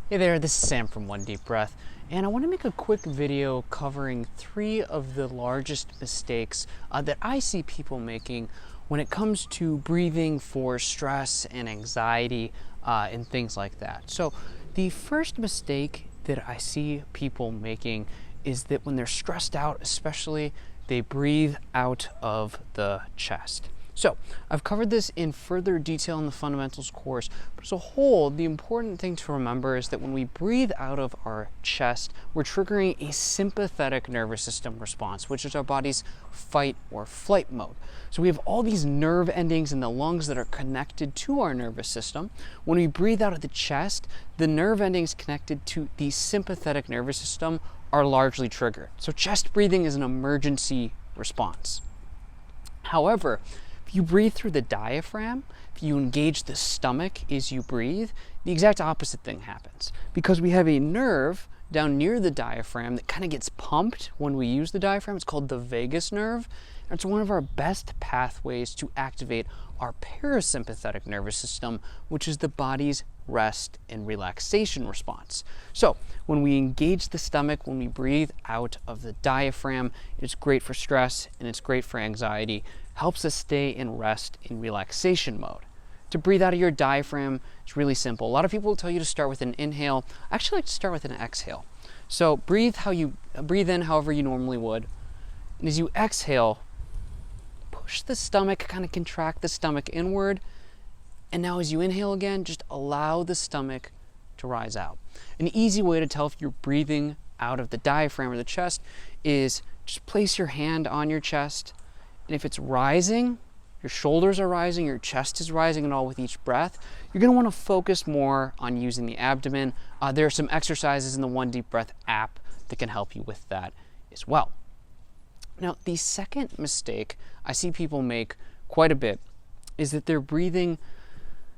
Hey there, this is Sam from One Deep Breath, and I want to make a quick video covering 3 of the largest mistakes that I see people making when it comes to breathing for stress and anxiety and things like that. So the first mistake that I see people making is that when they're stressed out, especially, they breathe out of the chest. So I've covered this in further detail in the fundamentals course, but as a whole, the important thing to remember is that when we breathe out of our chest, we're triggering a sympathetic nervous system response, which is our body's fight or flight mode. So we have all these nerve endings in the lungs that are connected to our nervous system. When we breathe out of the chest, the nerve endings connected to the sympathetic nervous system are largely triggered. So chest breathing is an emergency response. However, if you breathe through the diaphragm, if you engage the stomach as you breathe, the exact opposite thing happens. Because we have a nerve down near the diaphragm that kind of gets pumped when we use the diaphragm. It's called the vagus nerve. And it's one of our best pathways to activate our parasympathetic nervous system, which is the body's rest and relaxation response. So when we engage the stomach, when we breathe out of the diaphragm, it's great for stress and it's great for anxiety. Helps us stay in rest and relaxation mode. To breathe out of your diaphragm is really simple. A lot of people will tell you to start with an inhale. I actually like to start with an exhale. So breathe in however you normally would. And as you exhale, push the stomach, kind of contract the stomach inward. And now as you inhale again, just allow the stomach to rise out. An easy way to tell if you're breathing out of the diaphragm or the chest is just place your hand on your chest. And if it's rising, your shoulders are rising, your chest is rising, and all with each breath, you're going to want to focus more on using the abdomen. There are some exercises in the One Deep Breath app that can help you with that as well. Now, the second mistake I see people make quite a bit is that they're breathing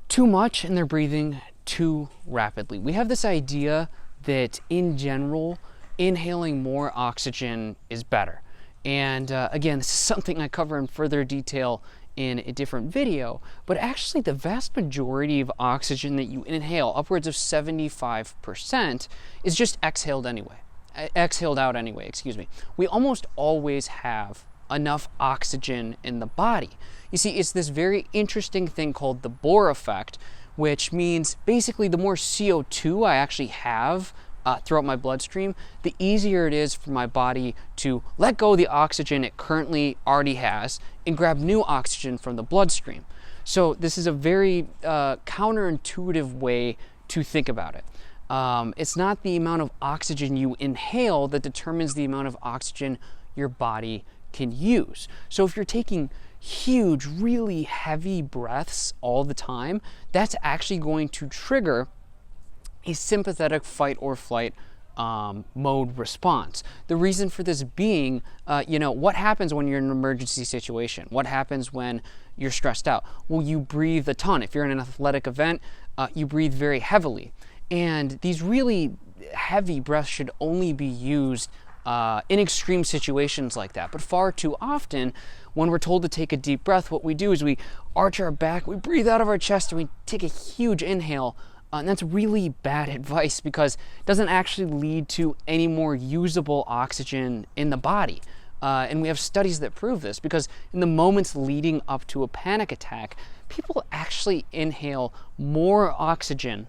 too much and they're breathing too rapidly. We have this idea that in general, inhaling more oxygen is better. And again, this is something I cover in further detail in a different video, but actually the vast majority of oxygen that you inhale, upwards of 75%, is just exhaled out anyway, excuse me. We almost always have enough oxygen in the body. You see, it's this very interesting thing called the Bohr effect, which means basically the more CO2 I actually have throughout my bloodstream, the easier it is for my body to let go of the oxygen it currently already has and grab new oxygen from the bloodstream. So this is a very counterintuitive way to think about it. It's not the amount of oxygen you inhale that determines the amount of oxygen your body can use. So if you're taking huge, really heavy breaths all the time, that's actually going to trigger a sympathetic fight or flight mode response. The reason for this being, what happens when you're in an emergency situation? What happens when you're stressed out? Well, you breathe a ton. If you're in an athletic event, you breathe very heavily. And these really heavy breaths should only be used in extreme situations like that. But far too often, when we're told to take a deep breath, what we do is we arch our back, we breathe out of our chest, and we take a huge inhale. And that's really bad advice because it doesn't actually lead to any more usable oxygen in the body. And we have studies that prove this because in the moments leading up to a panic attack, people actually inhale more oxygen,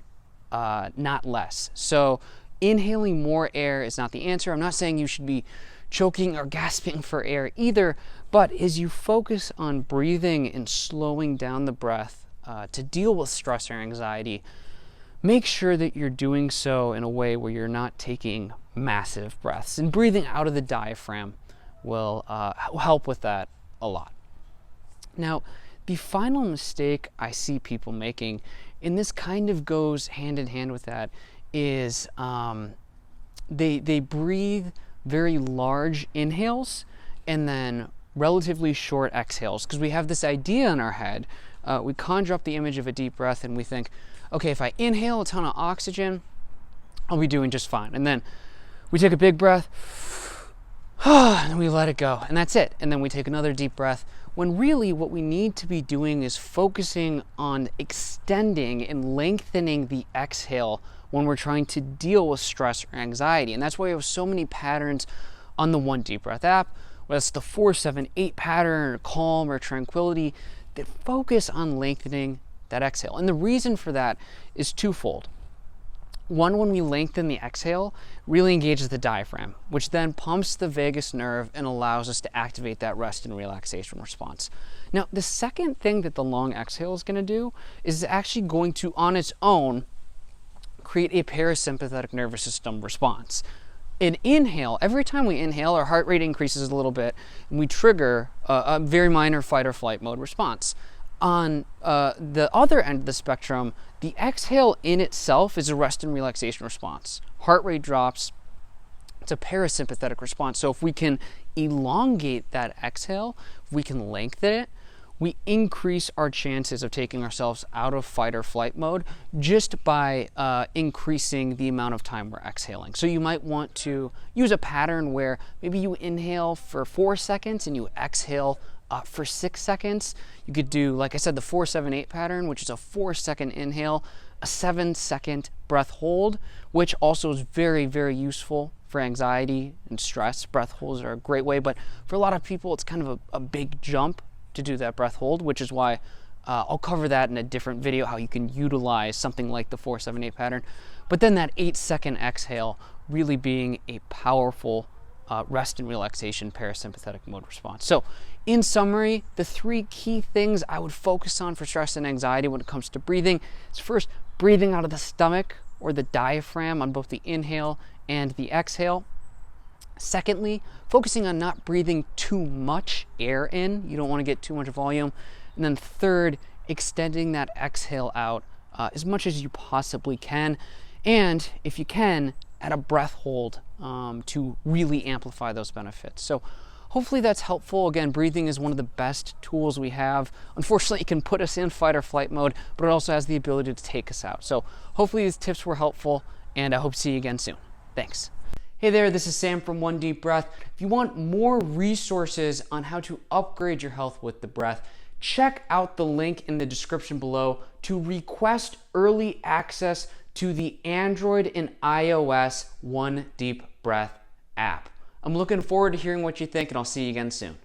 not less. So inhaling more air is not the answer. I'm not saying you should be choking or gasping for air either, but as you focus on breathing and slowing down the breath to deal with stress or anxiety, make sure that you're doing so in a way where you're not taking massive breaths. And breathing out of the diaphragm will help with that a lot. Now, the final mistake I see people making, and this kind of goes hand in hand with that, is they breathe very large inhales and then relatively short exhales. Because we have this idea in our head, we conjure up the image of a deep breath and we think, okay, if I inhale a ton of oxygen, I'll be doing just fine. And then we take a big breath, and then we let it go, and that's it. And then we take another deep breath, when really what we need to be doing is focusing on extending and lengthening the exhale when we're trying to deal with stress or anxiety. And that's why we have so many patterns on the One Deep Breath app, whether it's the 4-7-8 pattern or calm or tranquility, that focus on lengthening that exhale. And the reason for that is twofold. One, when we lengthen the exhale, really engages the diaphragm, which then pumps the vagus nerve and allows us to activate that rest and relaxation response. Now, the second thing that the long exhale is going to do is actually going to, on its own, create a parasympathetic nervous system response. An inhale, every time we inhale, our heart rate increases a little bit, and we trigger a very minor fight or flight mode response. On the other end of the spectrum, the exhale in itself is a rest and relaxation response. Heart rate drops. It's a parasympathetic response. So if we can elongate that exhale, if we can lengthen it, we increase our chances of taking ourselves out of fight or flight mode just by increasing the amount of time we're exhaling. So you might want to use a pattern where maybe you inhale for 4 seconds and you exhale for 6 seconds. You could do, like I said, the 4-7-8 pattern, which is a 4-second inhale, a 7-second breath hold, which also is very, very useful for anxiety and stress. Breath holds are a great way, but for a lot of people, it's kind of a big jump to do that breath hold, which is why I'll cover that in a different video, how you can utilize something like the 4-7-8 pattern. But then that 8-second exhale really being a powerful rest and relaxation parasympathetic mode response. So in summary, the 3 key things I would focus on for stress and anxiety when it comes to breathing is first, breathing out of the stomach or the diaphragm on both the inhale and the exhale. Secondly, focusing on not breathing too much air in. You don't want to get too much volume. And then third, extending that exhale out as much as you possibly can. And if you can, add a breath hold to really amplify those benefits. So hopefully that's helpful. Again, breathing is one of the best tools we have. Unfortunately, it can put us in fight or flight mode, but it also has the ability to take us out. So hopefully these tips were helpful, and I hope to see you again soon. Thanks. Hey there, this is Sam from One Deep Breath. If you want more resources on how to upgrade your health with the breath, check out the link in the description below to request early access to the Android and iOS One Deep Breath app. I'm looking forward to hearing what you think, and I'll see you again soon.